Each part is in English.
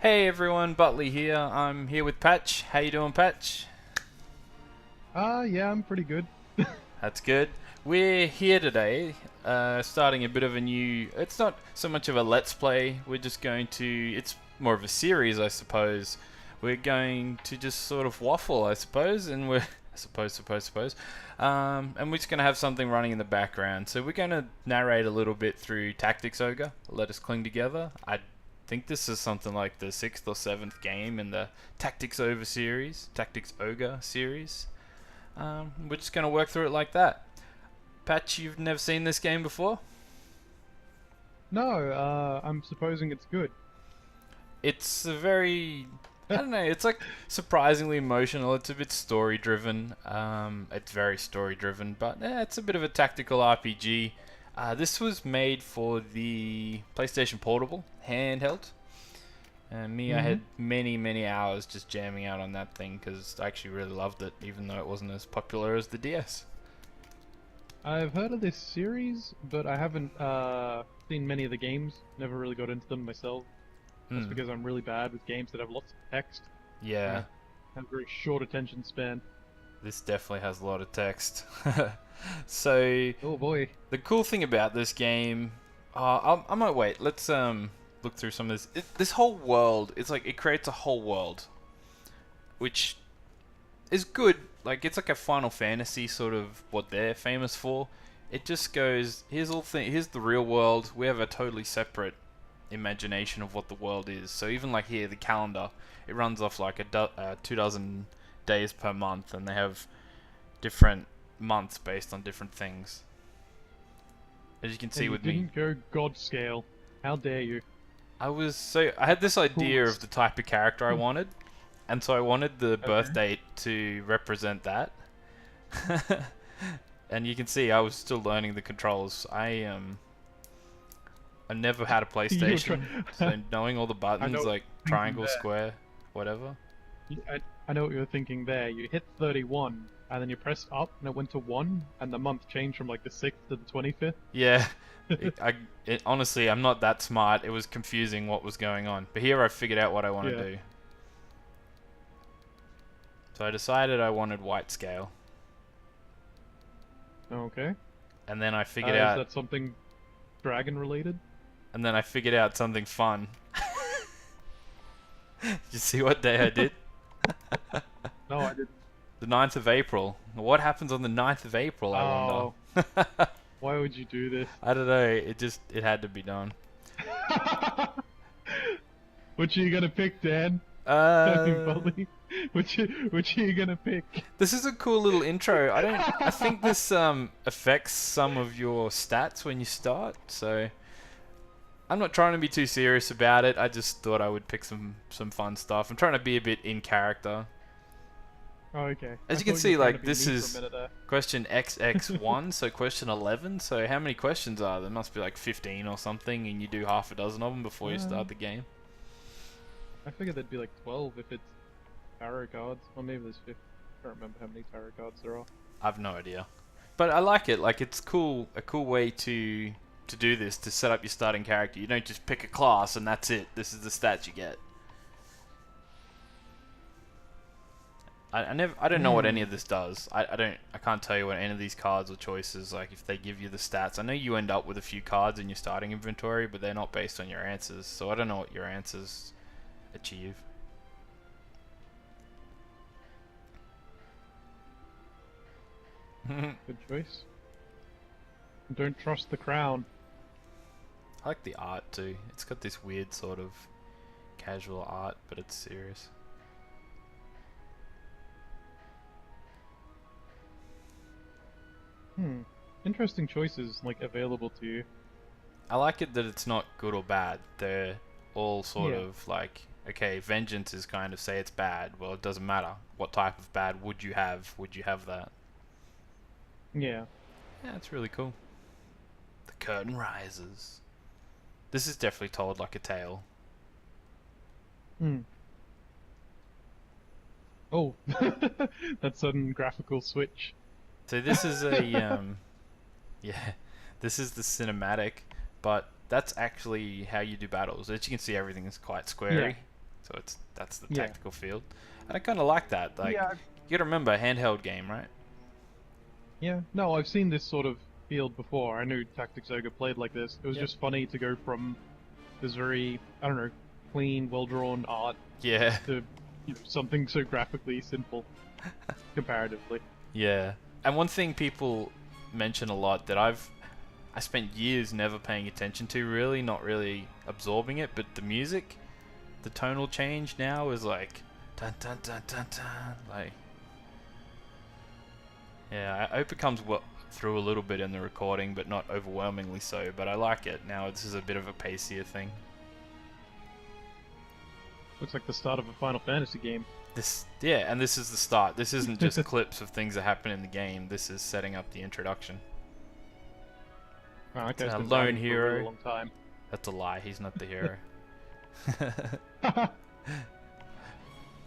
Hey everyone, Butlee here. I'm here with Patch. How you doing, Patch? Yeah, I'm pretty good. That's good. We're here today, starting a bit of a new. It's not so much of a let's play. We're just going to. It's more of a series, I suppose. We're going to just sort of waffle, I suppose, and we're. I suppose. And we're just going to have something running in the background. So we're going to narrate a little bit through Tactics Ogre. Let us cling together. I think this is something like the 6th or 7th game in the Tactics Ogre series. We're just going to work through it like that. Patch, you've never seen this game before? No, I'm supposing it's good. It's a very, I don't know, it's like surprisingly emotional. It's a bit story driven. It's very story driven, but it's a bit of a tactical RPG. This was made for the PlayStation Portable handheld. And me, I Hmm. had many hours just jamming out on that thing because I actually really loved it, even though it wasn't as popular as the DS. I've heard of this series, but I haven't seen many of the games. Never really got into them myself. That's Hmm. because I'm really bad with games that have lots of text. Yeah, I have a very short attention span. this definitely has a lot of text. So Oh boy. the cool thing about this game, I might wait. Let's look through some of this. This whole world, it's like it creates a whole world, which is good. Like it's like a Final Fantasy sort of what they're famous for. It just goes here's the real world. We have a totally separate imagination of what the world is. So even like here, the calendar, it runs off like 2 dozen days per month, and they have different months based on different things. As you can see And you with me, didn't go God scale. How dare you? I had this idea of the Coolest. type of character I wanted, and so I wanted the birth Okay. date to represent that. And you can see I was still learning the controls. I never had a You were trying. PlayStation, so knowing all the I know buttons what like you're thinking triangle, there. square, whatever. I know what you were thinking there. You hit 31, and then you pressed up, and it went to 1, and the month changed from like the 6th to the 25th. Yeah, honestly, I'm not that smart. It was confusing what was going on. But here I figured out what I want Yeah. to do. So I decided I wanted white scale. Okay. And then I figured Is out that something dragon related? something fun. Did you see what day I did? No, I didn't. The 9th of April. What happens on the 9th of April, I Oh, wonder? why would you do this? I don't know, it had to be done. Which are you gonna pick, Dan? I mean, Uh Bully. Which are you gonna pick? this is a cool little intro. I think this affects some of your stats when you start, so I'm not trying to be too serious about it. I just thought I would pick some fun stuff. I'm trying to be a bit in character. Oh, okay. As I you can thought you were see, trying to like be this me for a is minute there. question XX1, so question 11. So how many questions are there? Must be like 15 or something, and you do half a dozen of them before you Uh, start the game. I figured there'd be like 12 if it's tarot cards. Or maybe there's 50. I can't remember how many tarot cards there are. I've no idea, but I like it. Like it's cool, a cool way to do this, to set up your starting character. You don't just pick a class and that's it. This is the stats you get. I don't know what any Hmm. of this does. I can't tell you what any of these cards or choices, like if they give you the stats. I know you end up with a few cards in your starting inventory, but they're not based on your answers. So I don't know what your answers achieve. I Good choice. Don't trust the crown. like the art too. It's got this weird sort of casual art, but it's serious. Hmm. Interesting choices, like, available to you. I like it that it's not good or bad. They're all sort Yeah. of like, okay, vengeance is kind of say it's bad. Well, it doesn't matter. What type of bad would you have? Would you have that? Yeah. Yeah, it's really cool. The curtain rises. This is definitely told like a tale. Hmm. Oh. That sudden graphical switch. So this is a yeah, this is the cinematic, but that's actually how you do battles. As you can see, everything is quite Yeah. squarey. So that's the Yeah. tactical field, and I kind of like that. Like, Yeah. you gotta remember, handheld game, right? Yeah. No, I've seen this sort of field before. I knew Tactics Ogre played like this. It was Yep. just funny to go from this very, I don't know, clean, well-drawn art Yeah. to something so graphically simple comparatively. Yeah. And one thing people mention a lot that I spent years never paying attention to, really, not really absorbing it, but the music, the tonal change now is like dun dun dun dun dun, like, yeah, I hope it comes through a little bit in the recording, but not overwhelmingly so, but I like it. Now this is a bit of a pacier thing. Looks like the start of a Final Fantasy game. Yeah, and this is the start. This isn't just clips of things that happen in the game. This is setting up the introduction. Oh, okay, It's a it's been lone hiding for a hero. really long time. That's a lie. He's not the hero.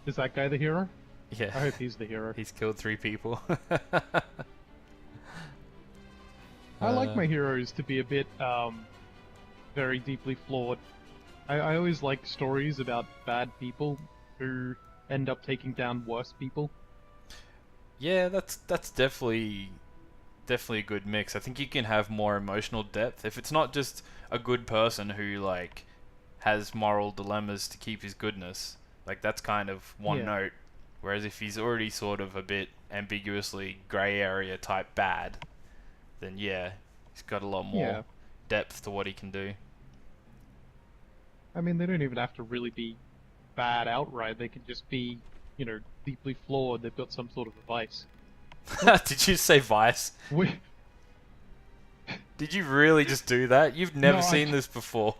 Is that guy the hero? Yeah. I hope he's the hero. He's killed 3 people. I like my heroes to be a bit, very deeply flawed. I always like stories about bad people who end up taking down worse people. Yeah, that's definitely a good mix. I think you can have more emotional depth if it's not just a good person who like has moral dilemmas to keep his goodness. Like, that's kind of one Yeah. note. Whereas if he's already sort of a bit ambiguously grey area type bad, then yeah, he's got a lot more Yeah. depth to what he can do. I mean, they don't even have to really be bad outright. They can just be, deeply flawed. They've got some sort of a vice. Did you say vice? We... Did you really just do that? You've never No, seen this before.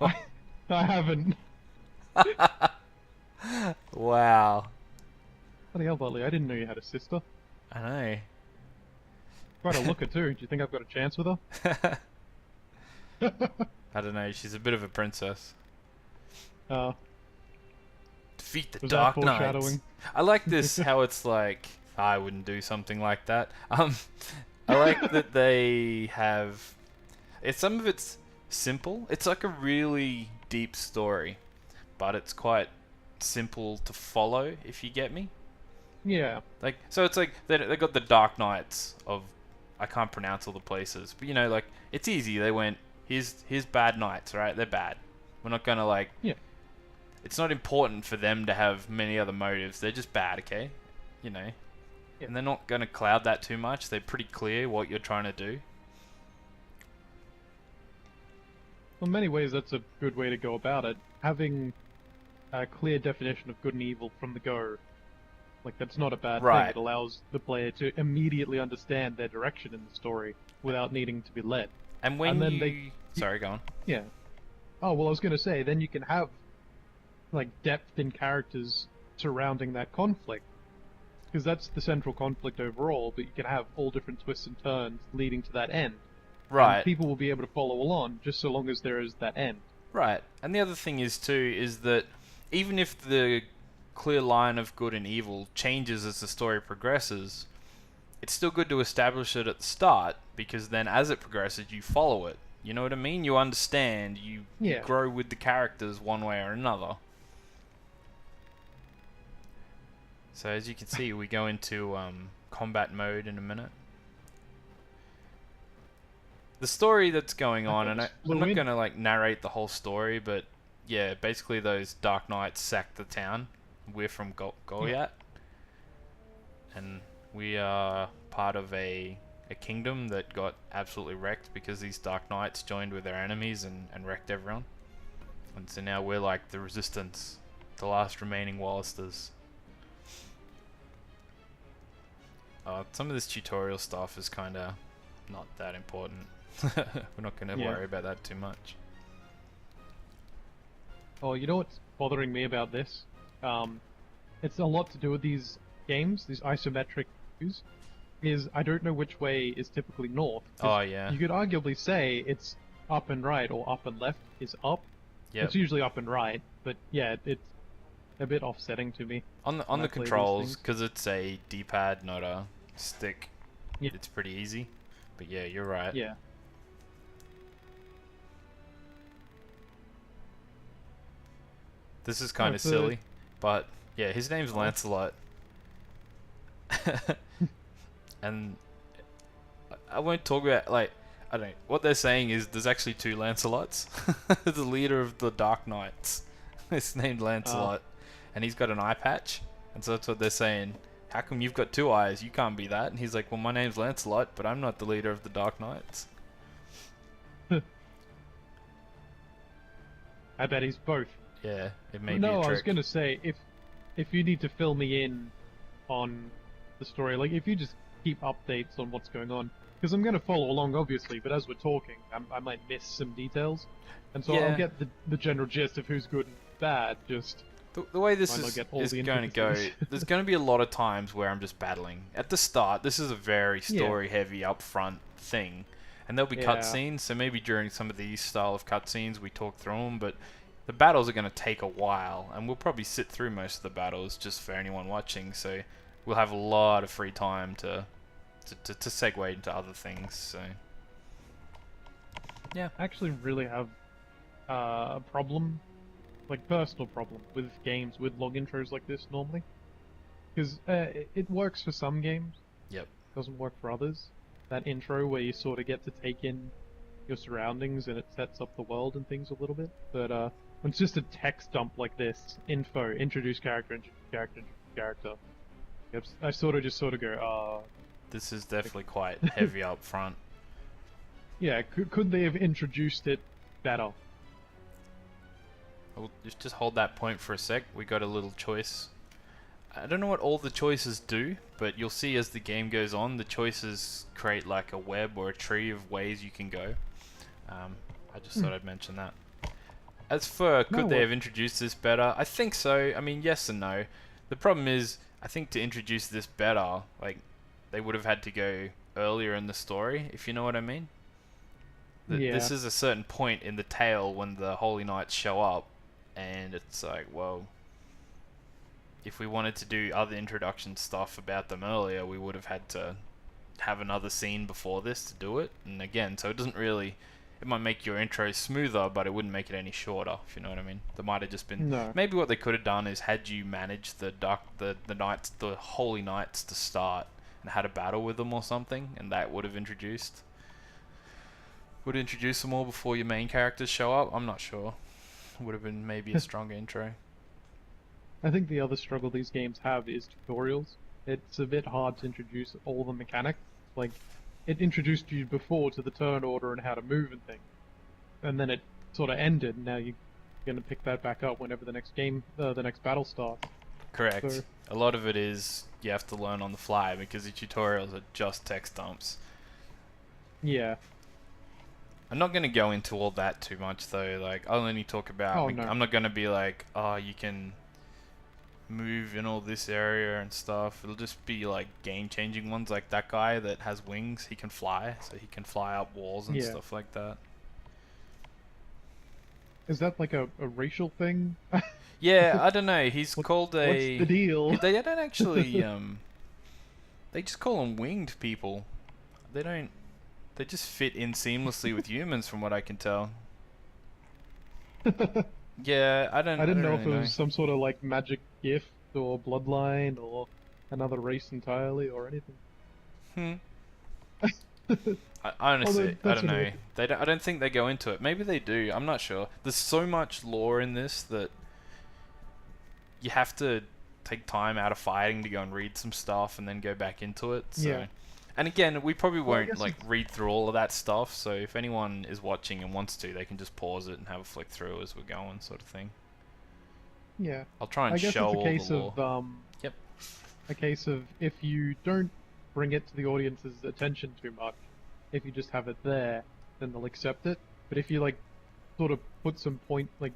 I haven't. Wow. Bloody hell, Butlee, I didn't know you had a sister. I know. Quite a looker, too. Do you think I've got a chance with her? I don't know, she's a bit of a princess. Defeat the Was Dark that Knights. foreshadowing? I like this, how it's like, I wouldn't do something like that. I like that they have... some of it's simple. It's like a really deep story, but it's quite simple to follow, if you get me. Yeah. Like, so it's like they got the Dark Knights of, I can't pronounce all the places, but like, it's easy. They went, here's bad knights, right? They're bad. We're not gonna like. Yeah. It's not important for them to have many other motives. They're just bad, okay? Yeah. And they're not gonna cloud that too much. They're pretty clear what you're trying to do. Well, in many ways, that's a good way to go about it. Having a clear definition of good and evil from the go, like, that's not a bad Right. thing. It allows the player to immediately understand their direction in the story without needing to be led. And when And then you... Sorry, go on. Yeah. Oh, well, I was going to say, then you can have, like, depth in characters surrounding that conflict. Because that's the central conflict overall, but you can have all different twists and turns leading to that end. Right. And people will be able to follow along just so long as there is that end. Right. And the other thing is, too, is that even if the clear line of good and evil changes as the story progresses, it's still good to establish it at the start, because then as it progresses, you follow it. You know what I mean? You understand, you Yeah. grow with the characters one way or another. So as you can see, we go into combat mode in a minute. The story that's going on, and I'm not going to like narrate the whole story, but yeah, basically those Dark Knights sacked the town. We're from Goliath, and we are part of a kingdom that got absolutely wrecked because these Dark Knights joined with their enemies and wrecked everyone. And so now we're like the resistance, the last remaining Wallisters. Some of this tutorial stuff is kind of not that important. We're not going to worry about that too much. Oh, you know what's bothering me about this? It's a lot to do with these games, these isometric views, is I don't know which way is typically north. Oh, yeah. You could arguably say it's up and right, or up and left is up. Yep. It's usually up and right, but yeah, it's a bit offsetting to me. On the I play these controls, things. because it's a D-pad, not a stick, Yeah. it's pretty easy. But yeah, you're right. Yeah. This is kind of for- silly. But yeah, his name's Oh. Lancelot. And I won't talk about, like, I don't know. What they're saying is there's actually two Lancelots. The leader of the Dark Knights is named Lancelot, and he's got an eye patch. And so that's what they're saying. How come you've got two eyes? You can't be that. And he's like, well, my name's Lancelot, but I'm not the leader of the Dark Knights. I bet he's both. Yeah, it may be a No, trick. I was gonna say, if you need to fill me in on the story, like if you just keep updates on what's going on, because I'm gonna follow along obviously, but as we're talking, I might miss some details, and so Yeah. I'll get the general gist of who's good and bad. Just The way this Might not is get all the going to go, intricacies. there's going to be a lot of times where I'm just battling. At the start, this is a very story-heavy, upfront thing. And there'll be Yeah. cutscenes, so maybe during some of these style of cutscenes we talk through them, but the battles are going to take a while, and we'll probably sit through most of the battles just for anyone watching, so we'll have a lot of free time to segue into other things, so... Yeah. I actually really have a problem, like personal problem, with games with long intros like this normally, because it works for some games. Yep. Doesn't work for others. That intro where you sort of get to take in your surroundings and it sets up the world and things a little bit. But when it's just a text dump like this, info, introduce character, introduce character, introduce character, I sort of go, This is definitely quite heavy up front. yeah, could they have introduced it better? I'll just hold that point for a sec. We got a little choice. I don't know what all the choices do, but you'll see as the game goes on, the choices create like a web or a tree of ways you can go. I just thought I'd mention that. As for could they have introduced this better? I think so. I mean, yes and no. The problem is, I think to introduce this better, like, they would have had to go earlier in the story, if you know what I mean. Yeah. This is a certain point in the tale when the Holy Knights show up, and it's like, well, if we wanted to do other introduction stuff about them earlier, we would have had to have another scene before this to do it. And again, so it doesn't really... It might make your intro smoother, but it wouldn't make it any shorter, if you know what I mean. There might have just been... No. Maybe what they could have done is had you manage the knights, the Holy Knights to start, and had a battle with them or something, and that would have introduced... Would introduce them all before your main characters show up? I'm not sure. Would have been maybe a stronger intro. I think the other struggle these games have is tutorials. It's a bit hard to introduce all the mechanics. Like, it introduced you before to the turn order and how to move and things. And then it sort of ended, and now you're going to pick that back up whenever the next battle starts. Correct. So- A lot of it is you have to learn on the fly because the tutorials are just text dumps. Yeah. I'm not going to go into all that too much though. Like, I'll only talk about... Oh, no. I'm not going to be like, oh, you can move in all this area and stuff. It'll just be like game-changing ones, like that guy that has wings. He can fly, so he can fly up walls and Yeah. stuff like that. Is that like a racial thing? Yeah, I don't know. He's called a... What's the deal? They don't actually... They just call them winged people. They don't... They just fit in seamlessly with humans, from what I can tell. Yeah, I didn't know really if it was some sort of like magic gift or bloodline or another race entirely or anything. I honestly, I that's don't know. annoying. I don't think they go into it. Maybe they do. I'm not sure. There's so much lore in this that you have to take time out of fighting to go and read some stuff and then go back into it. So. Yeah. And again, we probably Well, I won't guess like read through all of that stuff. So if anyone is watching and wants to, they can just pause it and have a flick through as we're going, sort of thing. Yeah. I'll try and I guess show it's a all case the lore. of Yep. a case of if you don't bring it to the audience's attention too much, if you just have it there, then they'll accept it. But if you like sort of put some point, like,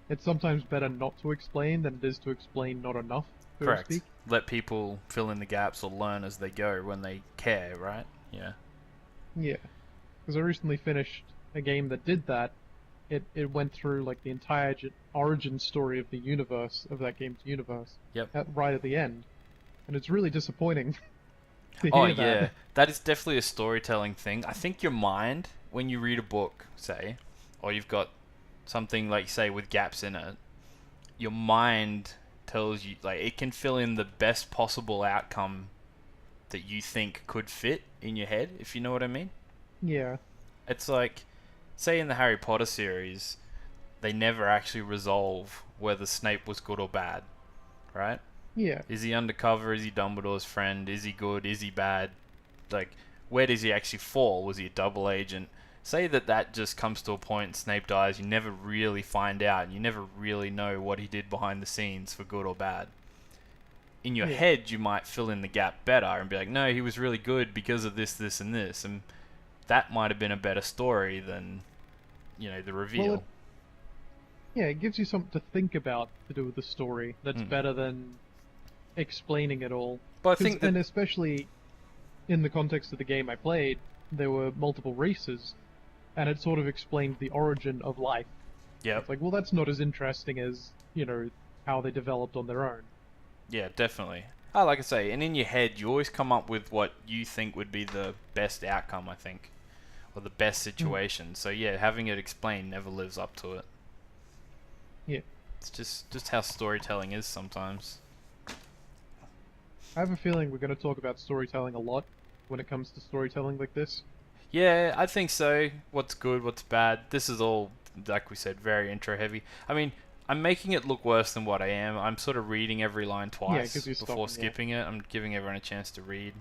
it's sometimes better not to explain than it is to explain not enough, so to Correct. speak. Let people fill in the gaps or learn as they go when they care, right? Yeah. Yeah, because I recently finished a game that did that. It went through like the entire origin story of the universe, of that game's universe. Yep. Right at the end, and it's really disappointing. to Oh hear yeah, that. that is definitely a storytelling thing. I think your mind, when you read a book, say, or you've got something like, say, with gaps in it, your mind tells you, like, it can fill in the best possible outcome that you think could fit in your head, if you know what I mean. Yeah. It's like, say in the Harry Potter series, they never actually resolve whether Snape was good or bad, right? Yeah. Is he undercover? Is he Dumbledore's friend? Is he good? Is he bad? Like, where does he actually fall? Was he a double agent? Say that just comes to a point and Snape dies, you never really find out. You never really know what he did behind the scenes for good or bad. In your Yeah. head, you might fill in the gap better and be like, no, he was really good because of this, this, and this. And that might have been a better story than, the reveal. Well, yeah, it gives you something to think about to do with the story. That's better than explaining it all. But I think that... And especially in the context of the game I played, there were multiple races, and it sort of explained the origin of life. Yeah. It's like, well, that's not as interesting as, how they developed on their own. Yeah, definitely. Oh, like I say, and in your head, you always come up with what you think would be the best outcome, I think. Or the best situation. So yeah, having it explained never lives up to it. Yeah. It's just how storytelling is sometimes. I have a feeling we're going to talk about storytelling a lot when it comes to storytelling like this. Yeah, I think so. What's good, what's bad. This is all, like we said, very intro heavy. I mean, I'm making it look worse than what I am. I'm sort of reading every line twice before skipping it. I'm giving everyone a chance to read.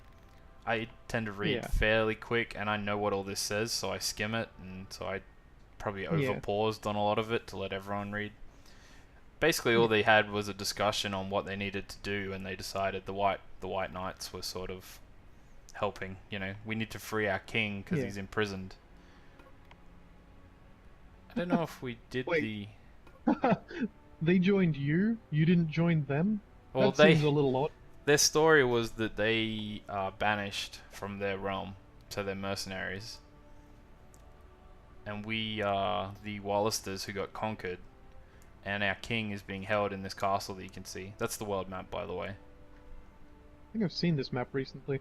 I tend to read fairly quick, and I know what all this says, so I skim it, and so I probably over-paused on a lot of it to let everyone read. Basically, all they had was a discussion on what they needed to do, and they decided the White Knights were sort of helping. We need to free our king because he's imprisoned. I don't know if we did Wait. They joined you? You didn't join them? Well, that seems a little odd. Their story was that they are banished from their realm, so they're mercenaries. And we are the Wallisters who got conquered, and our king is being held in this castle that you can see. That's the world map, by the way. I think I've seen this map recently.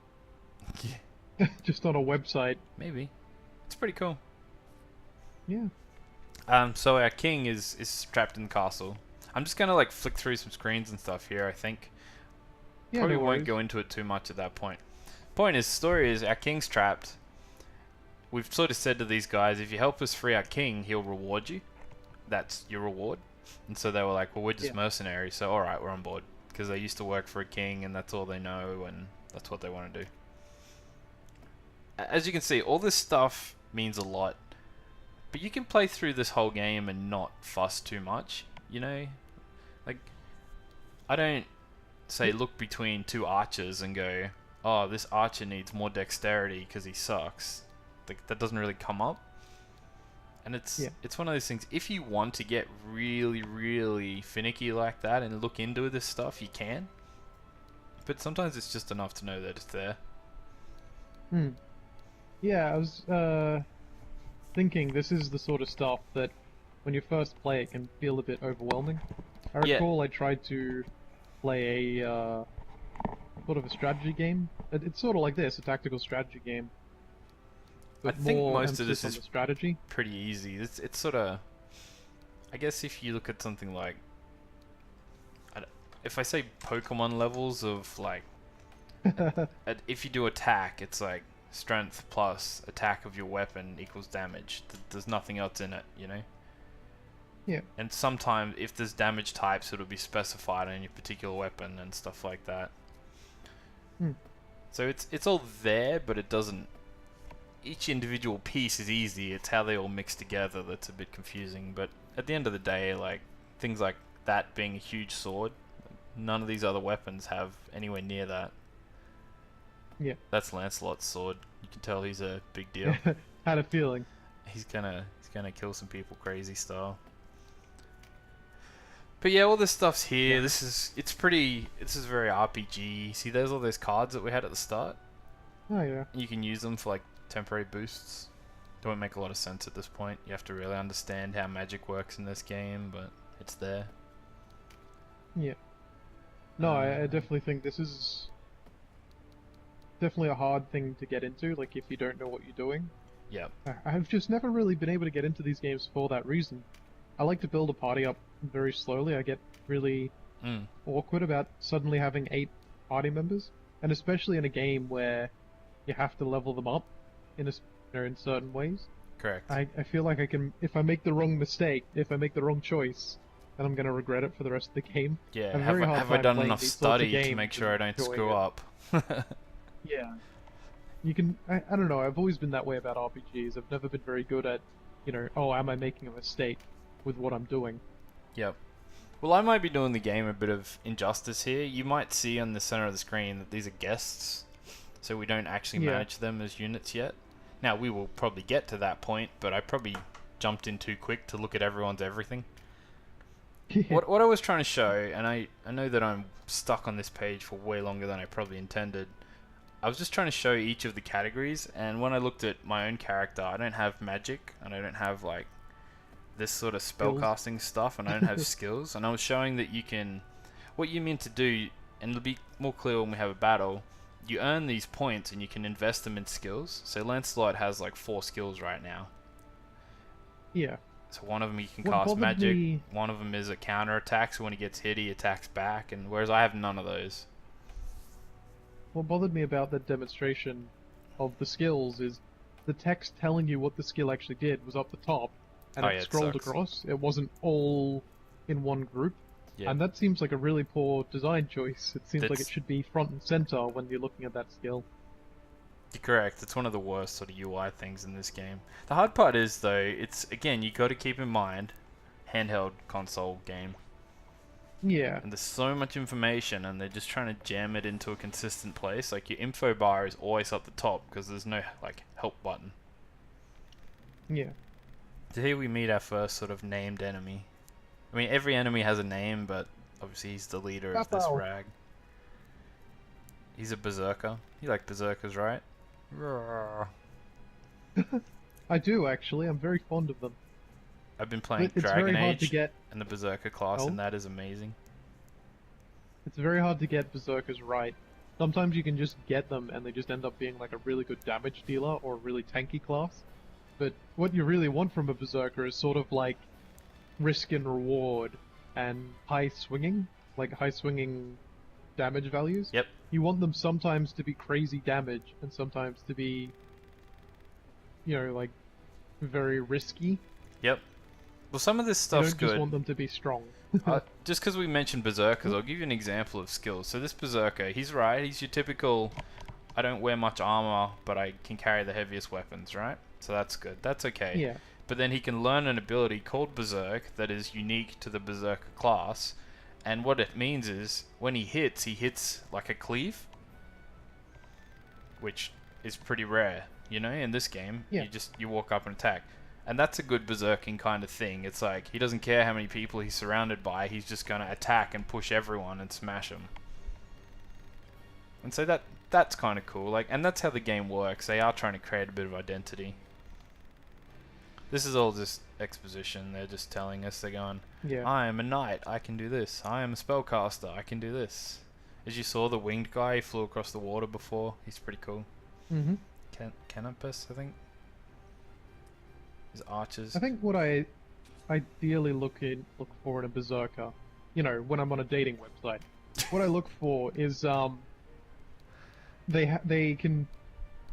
Yeah. Just on a website. Maybe. It's pretty cool. Yeah. So our king is trapped in the castle. I'm just gonna flick through some screens and stuff here, I think. Yeah, Probably won't go into it too much at that point. Point is, story is, our king's trapped. We've sort of said to these guys, if you help us free our king, he'll reward you. That's your reward. And so they were like, well, we're just mercenaries, so alright, we're on board. Because they used to work for a king, and that's all they know, and that's what they want to do. As you can see, all this stuff means a lot. But you can play through this whole game and not fuss too much, I don't say look between two archers and go, oh, this archer needs more dexterity because he sucks. That doesn't really come up. And it's one of those things, if you want to get really, really finicky like that and look into this stuff, you can. But sometimes it's just enough to know that it's there. Yeah, I was thinking this is the sort of stuff that when you first play it can feel a bit overwhelming. I recall I tried to play a sort of a strategy game. It's sort of like this, a tactical strategy game. I think most of this is is strategy. Pretty easy. It's sort of, I guess if you look at something like, if I say Pokemon levels of if you do attack, it's like strength plus attack of your weapon equals damage. There's nothing else in it, Yeah. And sometimes if there's damage types, it'll be specified on your particular weapon and stuff like that. So it's all there, but it doesn't. Each individual piece is easy. It's how they all mix together that's a bit confusing. But at the end of the day, things like that being a huge sword, none of these other weapons have anywhere near that. Yeah. That's Lancelot's sword. You can tell he's a big deal. Had a feeling. He's gonna kill some people crazy style. But yeah, all this stuff's here. Yeah. This is very RPG. See, there's all those cards that we had at the start. Oh yeah. You can use them for temporary boosts. They won't make a lot of sense at this point. You have to really understand how magic works in this game, but it's there. Yeah. No, I definitely think this is definitely a hard thing to get into, if you don't know what you're doing. Yep. I've just never really been able to get into these games for that reason. I like to build a party up very slowly. I get really Mm, awkward about suddenly having 8 party members, and especially in a game where you have to level them up in certain ways. correct. I feel like I can, if I make the wrong mistake, if I make the wrong choice, then I'm gonna regret it for the rest of the game. I Yeah, have a very hard have I time done playing enough these sorts of study to make games sure I and don't enjoying screw it. up? Yeah, you can. I don't know. I've always been that way about RPGs. I've never been very good at, oh, am I making a mistake with what I'm doing? Yep. Well, I might be doing the game a bit of injustice here. You might see on the center of the screen that these are guests, so we don't actually Yeah. manage them as units yet. Now, we will probably get to that point, but I probably jumped in too quick to look at everyone's everything. What I was trying to show, and I know that I'm stuck on this page for way longer than I probably intended. I was just trying to show each of the categories, and when I looked at my own character, I don't have magic, and I don't have like this sort of spellcasting stuff, and I don't have skills. And I was showing that you can, what you mean to do, and it'll be more clear when we have a battle. You earn these points, and you can invest them in skills. So Lancelot has like 4 skills right now. Yeah. So one of them he can What cast bothered magic. me- One of them is a counter attack, so when he gets hit, he attacks back. And whereas I have none of those. What bothered me about the demonstration of the skills is the text telling you what the skill actually did was up the top, and Oh, it yeah, it scrolled sucks. across. It wasn't all in one group, Yeah. and that seems like a really poor design choice. It seems like That's- it should be front and center when you're looking at that skill. You're correct. It's one of the worst sort of UI things in this game. The hard part is though, it's again you got to keep in mind, handheld console game, Yeah, and there's so much information, and they're just trying to jam it into a consistent place. Like your info bar is always up the top because there's no like help button. yeah. So here we meet our first sort of named enemy. I mean, every enemy has a name, but obviously he's the leader of this Papa. rag. He's a berserker. You like berserkers, right? Roar. I do actually. I'm very fond of them. I've been playing It's Dragon very hard Age to get. and the berserker class, Oh. and that is amazing. It's very hard to get berserkers right. Sometimes you can just get them and they just end up being like a really good damage dealer or a really tanky class. But what you really want from a berserker is sort of like risk and reward and high swinging damage values. Yep. You want them sometimes to be crazy damage and sometimes to be, like very risky. Yep. Well, some of this You stuff's don't just good. want them to be strong. Just because we mentioned berserkers, I'll give you an example of skills. So this berserker, he's right. He's your typical, I don't wear much armor, but I can carry the heaviest weapons, right? So that's good. That's okay. Yeah. But then he can learn an ability called Berserk that is unique to the Berserker class. And what it means is, when he hits like a cleave. Which is pretty rare, in this game. Yeah. You walk up and attack. And that's a good berserking kind of thing. It's like, he doesn't care how many people he's surrounded by, he's just gonna attack and push everyone and smash them. And so that's kind of cool. And that's how the game works. They are trying to create a bit of identity. This is all just exposition. They're just telling us, they're going, Yeah. I am a knight, I can do this. I am a spellcaster, I can do this. As you saw, the winged guy, he flew across the water before. He's pretty cool. Mm-hmm. Canopus, I think. His archers. I think what I ideally look for in a berserker, when I'm on a dating website, what I look for is they can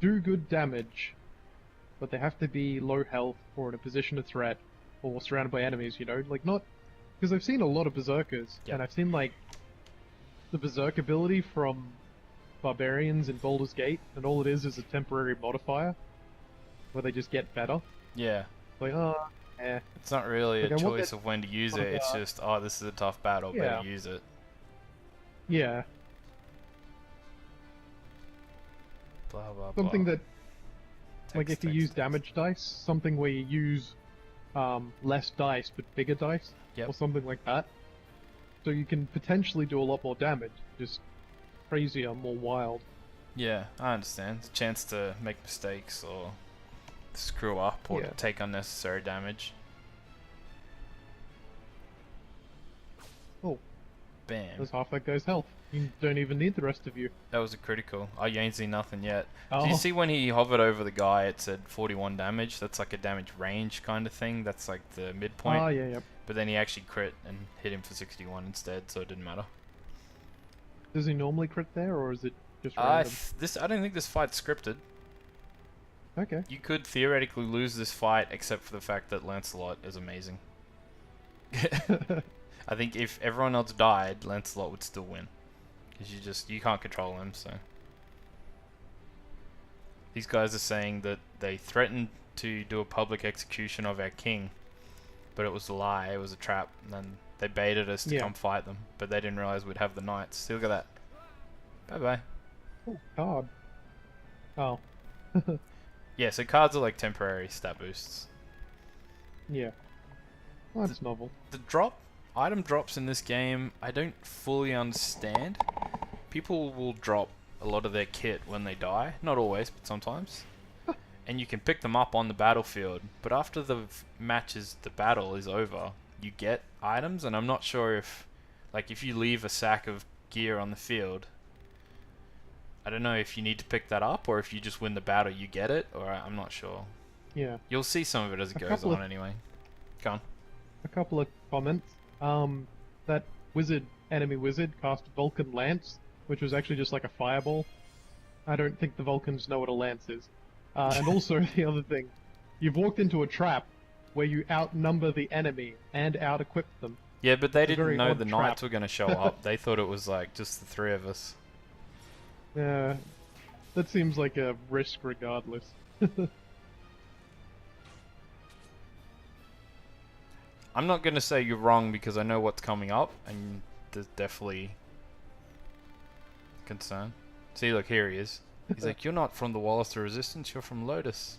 do good damage, but they have to be low health or in a position of threat or surrounded by enemies. Not because I've seen a lot of berserkers Yep. and I've seen like the berserk ability from barbarians in Baldur's Gate, and all it is a temporary modifier where they just get better. Yeah. Like, yeah. It's not really Like, a I want choice that of when to use sort it. of, It's just, oh, this is a tough battle. Yeah. Better use it. Yeah. Blah, blah, Something blah. that, like, if you use damage dice, something where you use less dice but bigger dice, Yep. or something like that. So you can potentially do a lot more damage, just crazier, more wild. Yeah, I understand. It's a chance to make mistakes or screw up or Yeah. to take unnecessary damage. Oh. Bam. That's half that guy's health. You don't even need the rest of you. That was a critical. Oh, you ain't seen nothing yet. Oh. Do you see when he hovered over the guy, it said 41 damage? That's like a damage range kind of thing. That's like the midpoint. Oh, yeah. But then he actually crit and hit him for 61 instead, so it didn't matter. Does he normally crit there, or is it just random? I don't think this fight's scripted. Okay. You could theoretically lose this fight, except for the fact that Lancelot is amazing. I think if everyone else died, Lancelot would still win. Because you can't control him, so. These guys are saying that they threatened to do a public execution of our king. But it was a lie, it was a trap. And then they baited us to come fight them. But they didn't realize we'd have the knights. See, look at that. Bye-bye. Oh, card. Oh. Yeah, so cards are like temporary stat boosts. Yeah. Well, that's novel. The item drops in this game, I don't fully understand. People will drop a lot of their kit when they die. Not always, but sometimes. And you can pick them up on the battlefield. But after the battle is over, you get items, and I'm not sure if, like, if you leave a sack of gear on the field, I don't know if you need to pick that up, or if you just win the battle, you get it, or I'm not sure. Yeah. You'll see some of it as it goes on anyway. Go on. A couple of comments. That enemy wizard cast Vulcan Lance, which was actually just like a fireball. I don't think the Vulcans know what a lance is. And also, the other thing, you've walked into a trap where you outnumber the enemy and out-equip them. Yeah, but they didn't know the trap. knights were going to show up. They thought it was like just the three of us. Yeah, that seems like a risk regardless. I'm not going to say you're wrong because I know what's coming up, and there's definitely concern. See, look, here he is. He's like, you're not from the Wallister Resistance, you're from Lotus.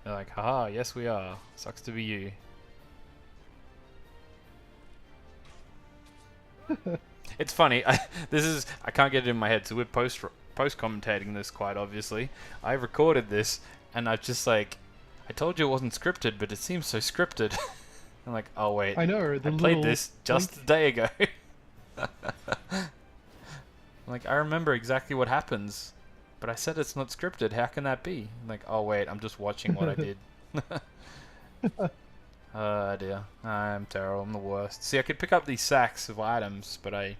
They're like, haha, yes we are. Sucks to be you. It's funny. I can't get it in my head, so we're post commentating this quite obviously. I recorded this, and I'm just like, I told you it wasn't scripted, but it seems so scripted. I'm like, oh wait, I know. I played this just a day ago. Like, I remember exactly what happens, but I said it's not scripted. How can that be? I'm like, oh wait, I'm just watching what I did. Oh dear, I'm terrible. I'm the worst. See, I could pick up these sacks of items, but I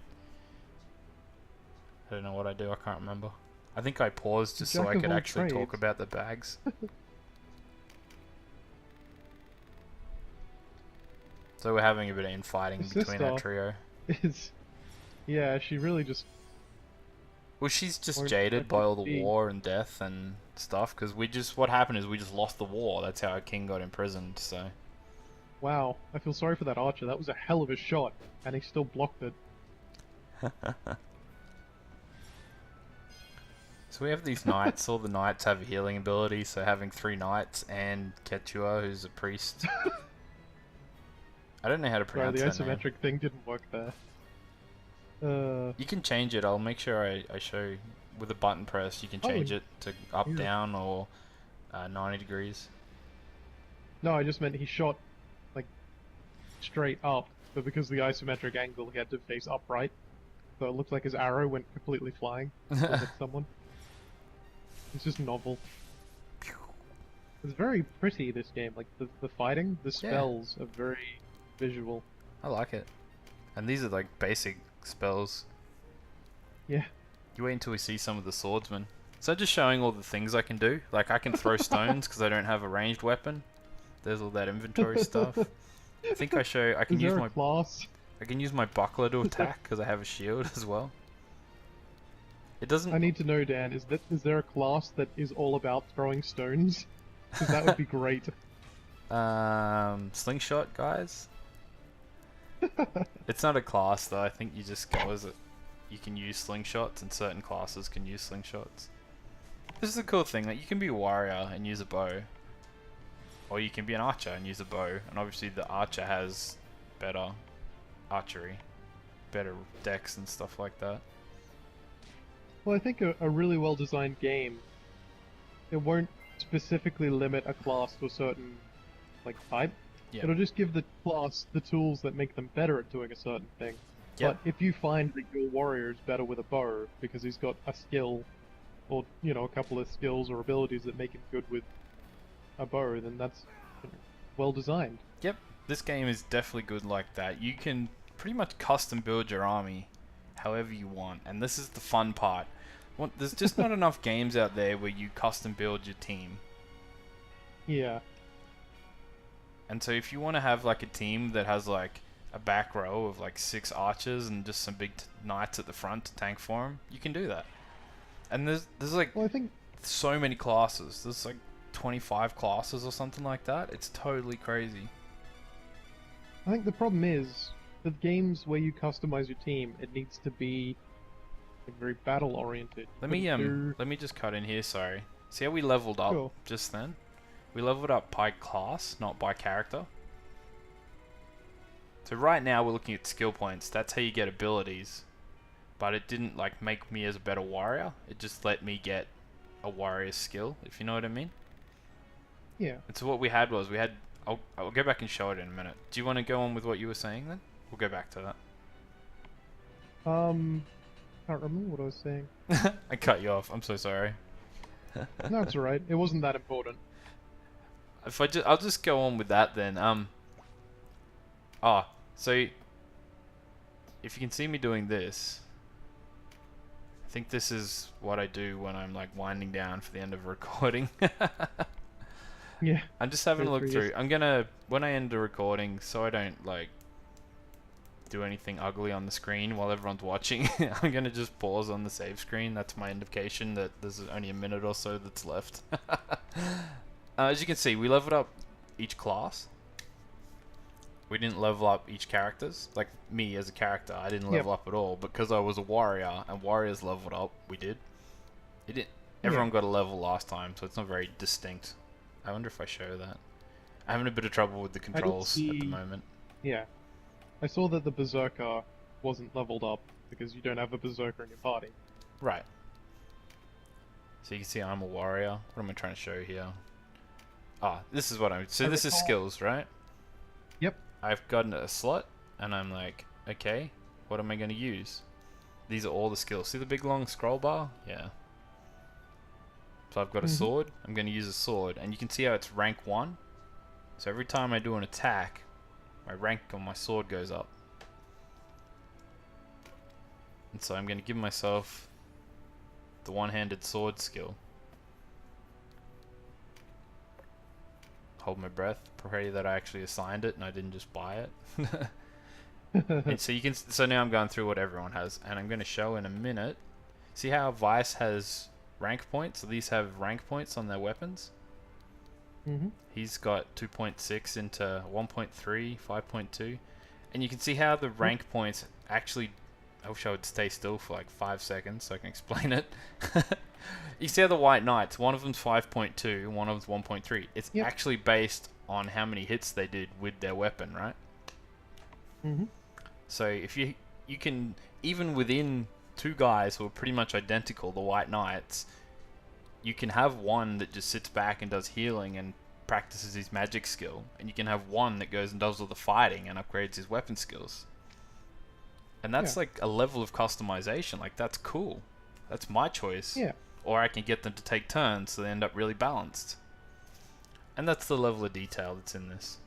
don't know what I do. I can't remember. I think I paused just so I could actually talk about the bags. So we're having a bit of infighting between our trio. Yeah, she really just... Well, she's just jaded by all the war and death and stuff, because what happened is we just lost the war. That's how our king got imprisoned, so... Wow, I feel sorry for that archer. That was a hell of a shot, and he still blocked it. So we have these knights. All the knights have a healing ability, so having 3 knights and Ketua, who's a priest. I don't know how to pronounce that the isometric thing didn't work there. You can change it. I'll make sure I show you. With a button press, you can change it to up, down, or 90 degrees. No, I just meant he shot like straight up, but because of the isometric angle, he had to face upright. So it looked like his arrow went completely flying to hit someone. It's just novel. It's very pretty, this game. Like, the fighting, the spells are very visual. I like it. And these are like basic spells. Yeah. You wait until we see some of the swordsmen. So just showing all the things I can do. Like, I can throw stones because I don't have a ranged weapon. There's all that inventory stuff. I think I can use my class. I can use my buckler to attack because I have a shield as well. It doesn't... I need to know, Dan, is there a class that is all about throwing stones? Because that would be great. Slingshot guys? It's not a class though, I think you just go as it. You can use slingshots, and certain classes can use slingshots. This is the cool thing, like, you can be a warrior and use a bow. Or you can be an archer and use a bow, and obviously the archer has better archery, better decks and stuff like that. Well, I think a really well-designed game, it won't specifically limit a class to a certain, like, type. Yeah. It'll just give the class the tools that make them better at doing a certain thing. Yep. But if you find that your warrior is better with a bow because he's got a skill, or a couple of skills or abilities that make him good with a bow, then that's well designed. Yep. This game is definitely good like that. You can pretty much custom build your army however you want, and this is the fun part. There's just not enough games out there where you custom build your team. Yeah. And so if you want to have like a team that has like a back row of like 6 archers and just some big knights at the front to tank for them, you can do that. And there's like Well, I think so many classes. There's like 25 classes or something like that. It's totally crazy. the problem is with games where you customize your team, it needs to be like, very battle oriented. Let me just cut in here. Sorry. See how we leveled up Sure. just then? We leveled up by class, not by character. So right now we're looking at skill points. That's how you get abilities. But it didn't like make me as a better warrior. It just let me get a warrior skill, if you know what I mean. Yeah. And so what we had was I'll go back and show it in a minute. Do you want to go on with what you were saying then? We'll go back to that. Can't remember what I was saying. I cut you off. I'm so sorry. No, it's alright. It wasn't that important. I'll just go on with that then. So if you can see me doing this, I think this is what I do when I'm like winding down for the end of a recording. Yeah. I'm just having a look through. Yes. I'm gonna, when I end the recording, so I don't like do anything ugly on the screen while everyone's watching, I'm gonna just pause on the save screen. That's my indication that there's only a minute or so that's left. As you can see, we leveled up each class. We didn't level up each characters. Like me as a character, I didn't level up at all. But because I was a warrior and warriors leveled up, we did. It didn't. Everyone got a level last time, so it's not very distinct. I wonder if I show that. I'm having a bit of trouble with the controls at the moment. Yeah. I saw that the Berserker wasn't leveled up because you don't have a Berserker in your party. Right. So you can see I'm a warrior. What am I trying to show here? This is what I'm... So this is skills, right? Yep. I've gotten a slot, and I'm like, okay, what am I going to use? These are all the skills. See the big long scroll bar? Yeah. So I've got a sword. I'm going to use a sword. And you can see how it's rank 1. So every time I do an attack, my rank on my sword goes up. And so I'm going to give myself the one-handed sword skill. Hold my breath, pray that I actually assigned it and I didn't just buy it. And so you can, so now I'm going through what everyone has, and I'm going to show in a minute. See how Vice has rank points? So these have rank points on their weapons. He's got 2.6 into 1.3, 5.2, and you can see how the rank points actually. I wish I would stay still for like 5 seconds so I can explain it. You see how the White Knights, one of them's 5.2 and one of them's 1.3. It's actually based on how many hits they did with their weapon, right? So if you can, even within 2 guys who are pretty much identical, the White Knights, you can have one that just sits back and does healing and practices his magic skill, and you can have one that goes and does all the fighting and upgrades his weapon skills. And that's like a level of customization. Like, that's cool. That's my choice. Yeah. Or I can get them to take turns so they end up really balanced. And that's the level of detail that's in this.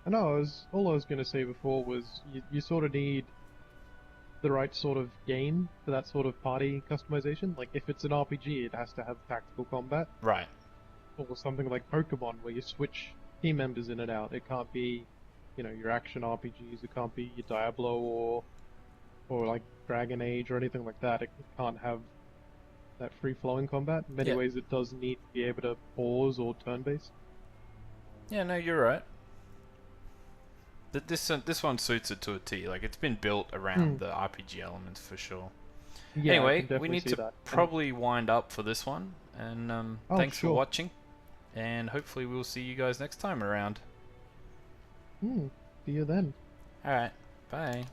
I know, all I was going to say before was you sort of need the right sort of game for that sort of party customization. Like, if it's an RPG, it has to have tactical combat. Right. Or something like Pokemon, where you switch team members in and out. It can't be, your action RPGs. It can't be your Diablo or like Dragon Age or anything like that. It can't have that free-flowing combat. In many ways, it does need to be able to pause or turn-based. Yeah, no, you're right. This one suits it to a T. Like, it's been built around the RPG elements for sure. Yeah, anyway, we need to probably wind up for this one. And thanks for watching. And hopefully we'll see you guys next time around. See you then. Alright, bye.